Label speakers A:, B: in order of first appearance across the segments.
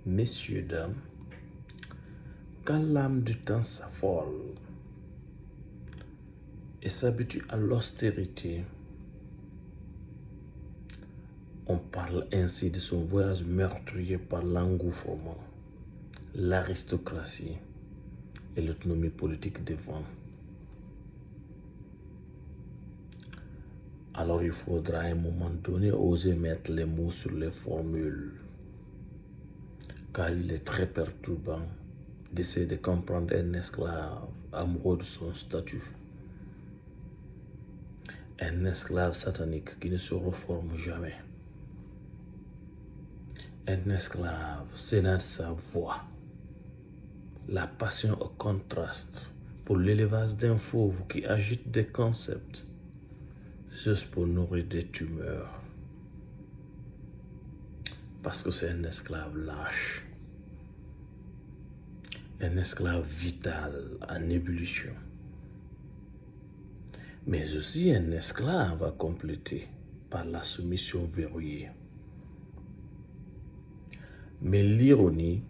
A: Messieurs, dames, quand l'âme du temps s'affole et s'habitue à l'austérité, on parle ainsi de son voyage meurtrier par l'engouffrement, l'aristocratie et l'autonomie politique devant. Alors il faudra à un moment donné oser mettre les mots sur les formules, car il est très perturbant d'essayer de comprendre un esclave amoureux de son statut. Un esclave satanique qui ne se reforme jamais. Un esclave sénat sa voix. La passion au contraste pour l'élevage d'un fauve qui agite des concepts juste pour nourrir des tumeurs. Parce que c'est un esclave lâche. Un esclave vital en ébullition. Mais aussi un esclave à compléter par la soumission verrouillée. Mais l'ironie,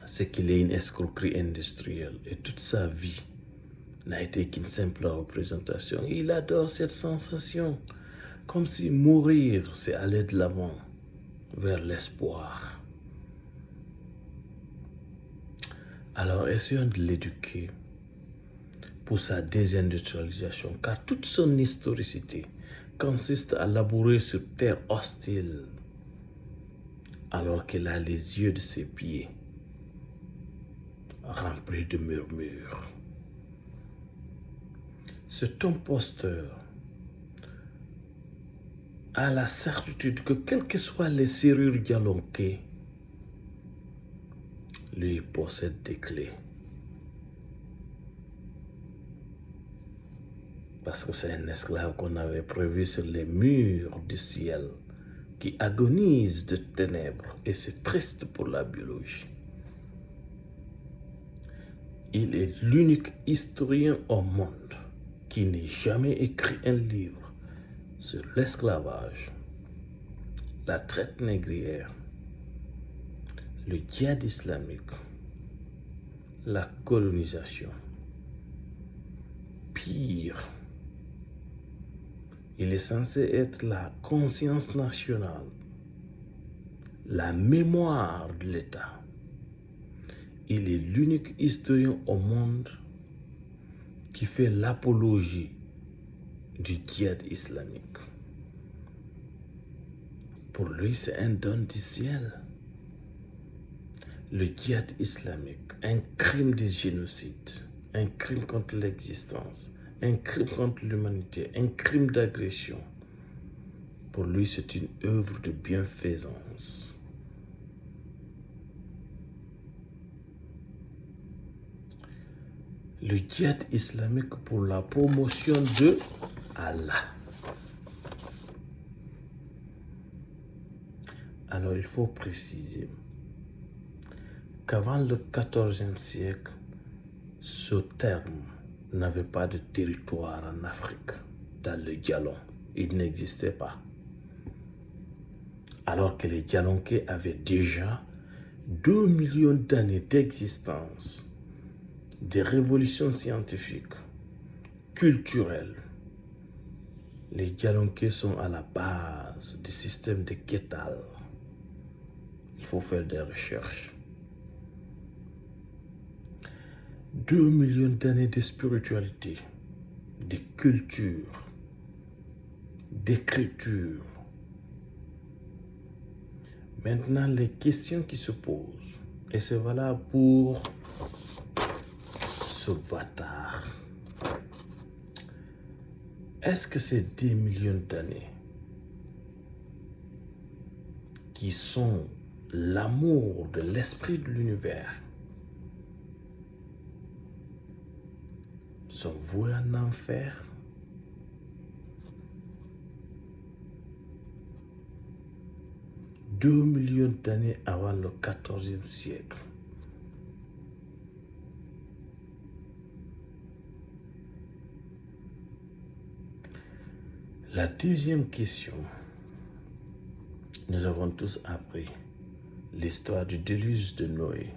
A: c'est qu'il est une escroquerie industrielle et toute sa vie n'a été qu'une simple représentation. Il adore cette sensation, comme si mourir, c'est aller de l'avant, vers l'espoir. Alors essayons de l'éduquer pour sa désindustrialisation, car toute son historicité consiste à labourer sur terre hostile, alors qu'elle a les yeux de ses pieds remplis de murmures. Cet imposteur a la certitude que quelles que soient les serrures dialoguées, lui possède des clés. Parce que c'est un esclave qu'on avait prévu sur les murs du ciel, qui agonise de ténèbres, et c'est triste pour la biologie. Il est l'unique historien au monde qui n'ait jamais écrit un livre sur l'esclavage, la traite négrière, le djihad islamique, la colonisation. Pire, il est censé être la conscience nationale, la mémoire de l'État. Il est l'unique historien au monde qui fait l'apologie du djihad islamique. Pour lui, c'est un don du ciel. Le djihad islamique, un crime de génocide, un crime contre l'existence, un crime contre l'humanité, un crime d'agression. Pour lui, c'est une œuvre de bienfaisance. Le djihad islamique pour la promotion de Allah. Alors il faut préciser qu'avant le XIVe siècle, ce terme n'avait pas de territoire en Afrique, dans le Djalon. Il n'existait pas. Alors que les Djalonkais avaient déjà 2 millions d'années d'existence, des révolutions scientifiques, culturelles. Les Djalonkais sont à la base du système de Ketal. Il faut faire des recherches. 2 millions d'années de spiritualité, de culture, d'écriture. Maintenant, les questions qui se posent, et c'est valable pour ce bâtard. Est-ce que ces 10 millions d'années qui sont l'amour de l'esprit de l'univers sont voués en enfer? « 2 millions d'années avant le XIVe siècle. La deuxième question, nous avons tous appris l'histoire du déluge de Noé,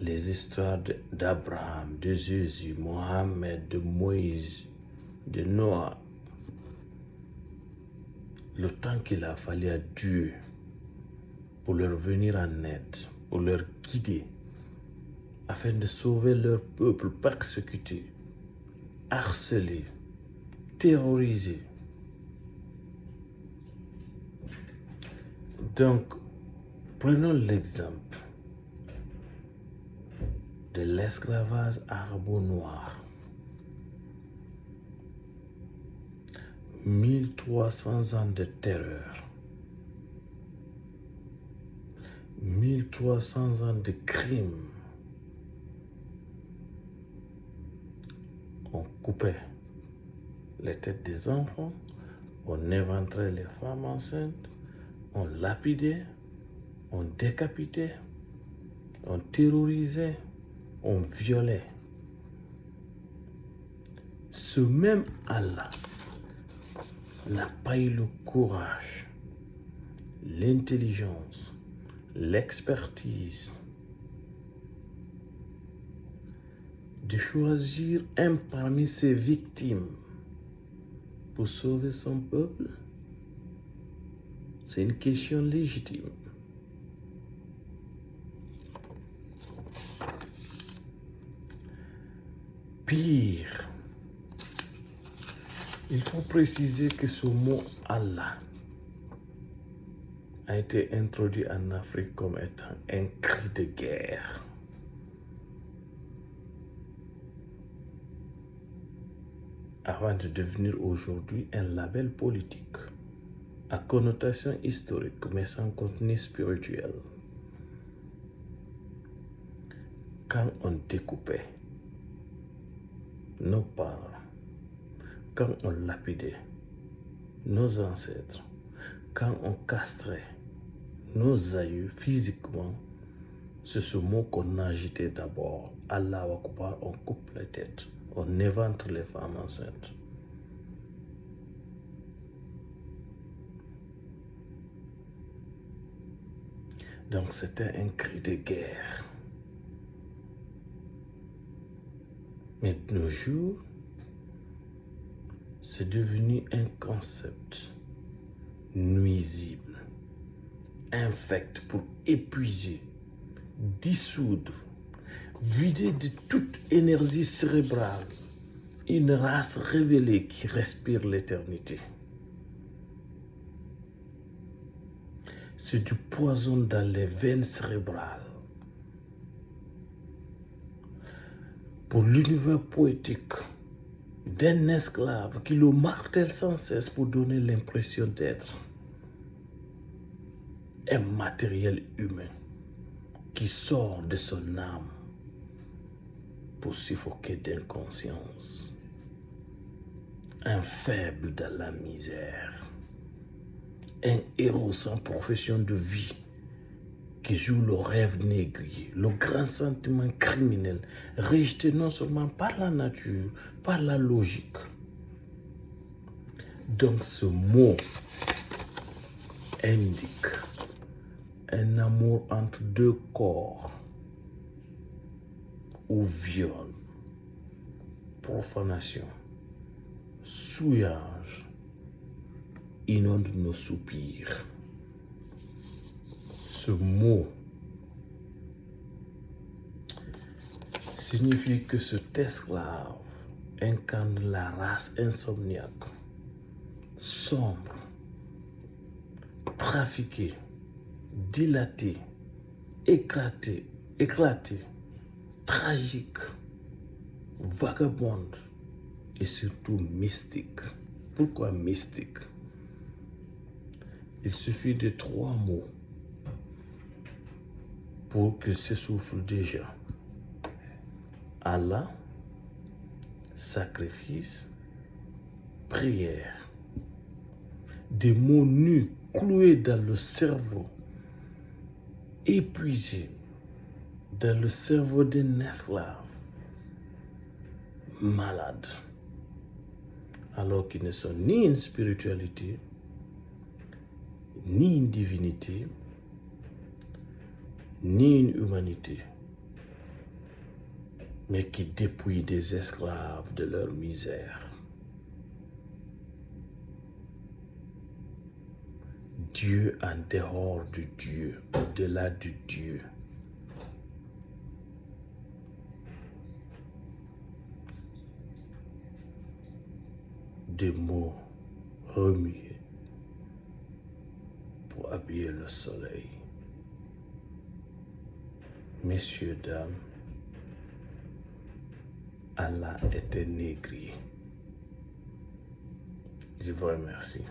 A: les histoires d'Abraham, de Jésus, Mohammed, de Moïse, de Noah, le temps qu'il a fallu à Dieu pour leur venir en aide, pour leur guider, afin de sauver leur peuple persécuté, harcelé, terrorisé. Donc, prenons l'exemple de l'esclavage arabo-noir. 1300 ans de terreur, 1300 ans de crimes. On coupait les têtes des enfants, on éventrait les femmes enceintes, on lapidait, on décapitait, on terrorisait, on violait. Ce même Allah n'a pas eu le courage, l'intelligence, l'expertise de choisir un parmi ses victimes pour sauver son peuple. C'est une question légitime. Pire, il faut préciser que ce mot Allah a été introduit en Afrique comme étant un cri de guerre. Avant de devenir aujourd'hui un label politique à connotation historique mais sans contenu spirituel. Quand on découpait nos parents, quand on lapidait nos ancêtres, quand on castrait nos aïeux physiquement, c'est ce mot qu'on agitait d'abord. Allah Akbar, on coupe les têtes, on éventre les femmes enceintes. Donc c'était un cri de guerre. Mais de nos jours, c'est devenu un concept nuisible, infect pour épuiser, dissoudre, vider de toute énergie cérébrale une race révélée qui respire l'éternité. C'est du poison dans les veines cérébrales. Pour l'univers poétique d'un esclave qui le martèle sans cesse pour donner l'impression d'être un matériel humain qui sort de son âme pour suffoquer d'inconscience. Un faible dans la misère, un héros sans profession de vie qui joue le rêve négrier, le grand sentiment criminel, rejeté non seulement par la nature, par la logique. Donc ce mot indique un amour entre deux corps où viol, profanation, souillage inonde nos soupirs. Ce mot signifie que cet esclave incarne la race insomniaque, sombre, trafiquée, dilatée, éclatée, tragique, vagabonde et surtout mystique. Pourquoi mystique? Il suffit de 3 mots pour qu'il s'essouffle déjà. Allah, sacrifice, prière. Des mots nus cloués dans le cerveau, épuisés dans le cerveau d'un esclave malade, alors qu'ils ne sont ni une spiritualité, ni une divinité, ni une humanité, mais qui dépouille des esclaves de leur misère. Dieu en dehors du Dieu, au-delà du Dieu. Des mots remués pour habiller le soleil. Messieurs, dames, Allah était négrier. Je vous remercie.